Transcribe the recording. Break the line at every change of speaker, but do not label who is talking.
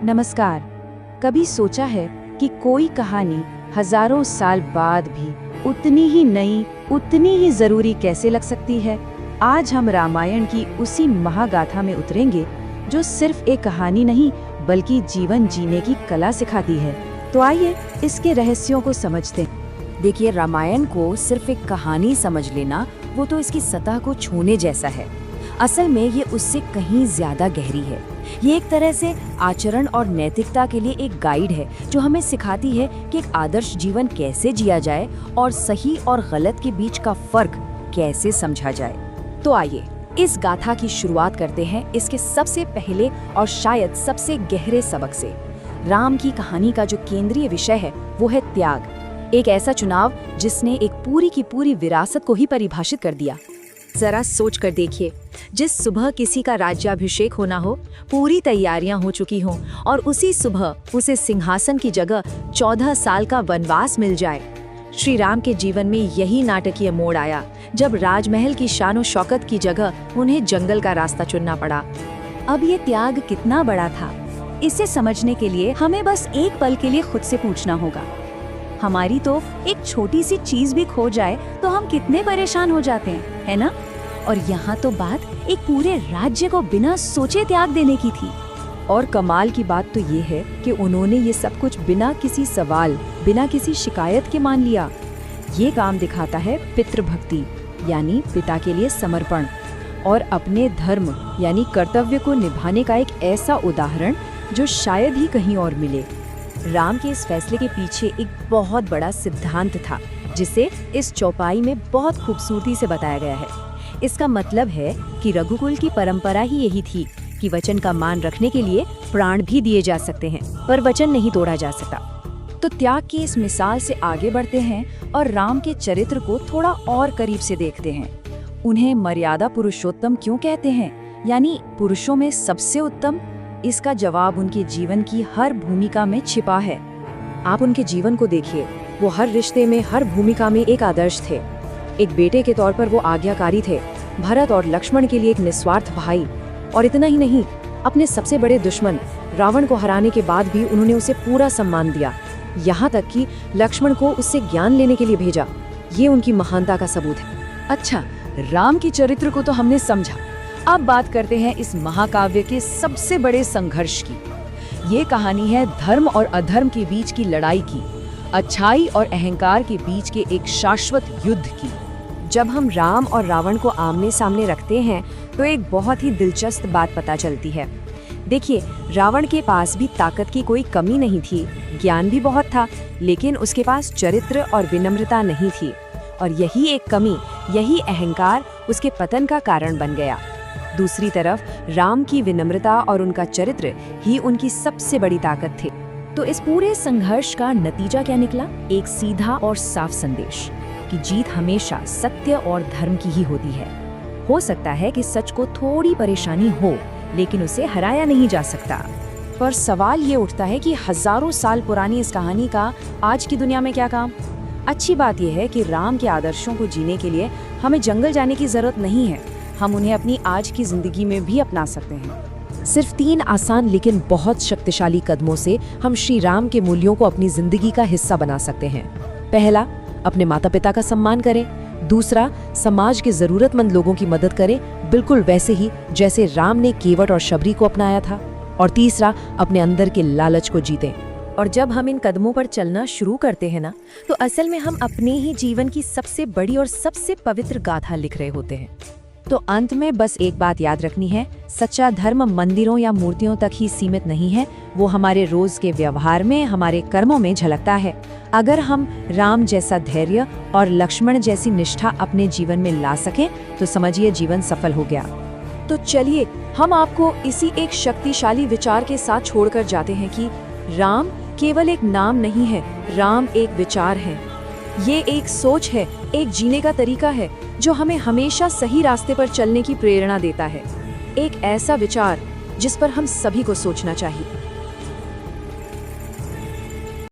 नमस्कार। कभी सोचा है कि कोई कहानी हजारों साल बाद भी उतनी ही नई, उतनी ही जरूरी कैसे लग सकती है? आज हम रामायण की उसी महागाथा में उतरेंगे जो सिर्फ एक कहानी नहीं बल्कि जीवन जीने की कला सिखाती है। तो आइए इसके रहस्यों को समझते हैं।
देखिए, रामायण को सिर्फ एक कहानी समझ लेना वो तो इसकी सतह को छूने जैसा है। असल में ये उससे कहीं ज्यादा गहरी है। ये एक तरह से आचरण और नैतिकता के लिए एक गाइड है जो हमें सिखाती है कि एक आदर्श जीवन कैसे जिया जाए और सही और गलत के बीच का फर्क कैसे समझा जाए। तो आइए इस गाथा की शुरुआत करते हैं इसके सबसे पहले और शायद सबसे गहरे सबक से। राम की कहानी का जो केंद्रीय विषय है वो है त्याग। एक ऐसा चुनाव जिसने एक पूरी की पूरी विरासत को ही परिभाषित कर दिया। जरा सोच कर देखिए, जिस सुबह किसी का राज्याभिषेक होना हो, पूरी तैयारियां हो चुकी हों और उसी सुबह उसे सिंहासन की जगह 14 साल का वनवास मिल जाए। श्री राम के जीवन में यही नाटकीय मोड़ आया जब राजमहल की शान शौकत की जगह उन्हें जंगल का रास्ता चुनना पड़ा। अब ये त्याग कितना बड़ा था, इसे समझने के लिए हमें बस एक पल के लिए खुद से पूछना होगा। हमारी तो एक छोटी सी चीज भी खो जाए तो हम कितने परेशान हो जाते हैं, है ना? और यहाँ तो बात एक पूरे राज्य को बिना सोचे त्याग देने की थी।
और कमाल की बात तो ये है कि उन्होंने ये सब कुछ बिना किसी सवाल, बिना किसी शिकायत के मान लिया। ये काम दिखाता है पितृभक्ति यानी पिता के लिए समर्पण और अपने धर्म यानी कर्तव्य को निभाने का एक ऐसा उदाहरण जो शायद ही कहीं और मिले।
राम के इस फैसले के पीछे एक बहुत बड़ा सिद्धांत था जिसे इस चौपाई में बहुत खूबसूरती से बताया गया है। इसका मतलब है कि रघुकुल की परंपरा ही यही थी कि वचन का मान रखने के लिए प्राण भी दिए जा सकते हैं, पर वचन नहीं तोड़ा जा सकता।
तो त्याग की इस मिसाल से आगे बढ़ते हैं और राम के चरित्र को थोड़ा और करीब से देखते हैं। उन्हें मर्यादा पुरुषोत्तम क्यों कहते हैं, यानी पुरुषों में सबसे उत्तम? इसका जवाब उनके जीवन की हर भूमिका में छिपा है। आप उनके जीवन को देखिए, वो हर रिश्ते में, हर भूमिका में एक आदर्श थे। एक बेटे के तौर पर वो आज्ञाकारी थे, भरत और लक्ष्मण के लिए एक निस्वार्थ भाई। और इतना ही नहीं, अपने सबसे बड़े दुश्मन रावण को हराने के बाद भी उन्होंने उसे पूरा सम्मान दिया, यहाँ तक कि लक्ष्मण को उससे ज्ञान लेने के लिए भेजा। ये उनकी महानता का सबूत है। अच्छा, राम के चरित्र को तो हमने समझा। अब बात करते हैं इस महाकाव्य के सबसे बड़े संघर्ष की। ये कहानी है धर्म और अधर्म के बीच की लड़ाई की, अच्छाई और अहंकार के बीच के एक शाश्वत युद्ध की।
जब हम राम और रावण को आमने सामने रखते हैं तो एक बहुत ही दिलचस्प बात पता चलती है। देखिए, रावण के पास भी ताकत की कोई कमी नहीं थी, ज्ञान भी बहुत था, लेकिन उसके पास चरित्र और विनम्रता नहीं थी। और यही एक कमी, यही अहंकार उसके पतन का कारण बन गया। दूसरी तरफ राम की विनम्रता और उनका चरित्र ही उनकी सबसे बड़ी ताकत थे। तो इस पूरे संघर्ष का नतीजा क्या निकला? एक सीधा और साफ संदेश कि जीत हमेशा सत्य और धर्म की ही होती है। हो सकता है कि सच को थोड़ी परेशानी हो, लेकिन उसे हराया नहीं जा सकता।
पर सवाल ये उठता है कि हजारों साल पुरानी इस कहानी का आज की दुनिया में क्या काम? अच्छी बात यह है कि राम के आदर्शों को जीने के लिए हमें जंगल जाने की जरूरत नहीं है। हम उन्हें अपनी आज की जिंदगी में भी अपना सकते हैं।
सिर्फ 3 आसान लेकिन बहुत शक्तिशाली कदमों से हम श्री राम के मूल्यों को अपनी जिंदगी का हिस्सा बना सकते हैं। पहला, अपने माता पिता का सम्मान करें। दूसरा, समाज के जरूरतमंद लोगों की मदद करें, बिल्कुल वैसे ही जैसे राम ने केवट और शबरी को अपनाया था। और तीसरा, अपने अंदर के लालच को जीतें।
और जब हम इन कदमों पर चलना शुरू करते हैं ना, तो असल में हम अपने ही जीवन की सबसे बड़ी और सबसे पवित्र गाथा लिख रहे होते हैं। तो अंत में बस एक बात याद रखनी है, सच्चा धर्म मंदिरों या मूर्तियों तक ही सीमित नहीं है, वो हमारे रोज के व्यवहार में, हमारे कर्मों में झलकता है। अगर हम राम जैसा धैर्य और लक्ष्मण जैसी निष्ठा अपने जीवन में ला सकें तो समझिए जीवन सफल हो गया। तो चलिए हम आपको इसी एक शक्तिशाली विचार के साथ छोड़कर जाते हैं कि राम केवल एक नाम नहीं है, राम एक विचार है। ये एक सोच है, एक जीने का तरीका है जो हमें हमेशा सही रास्ते पर चलने की प्रेरणा देता है। एक ऐसा विचार जिस पर हम सभी को सोचना चाहिए।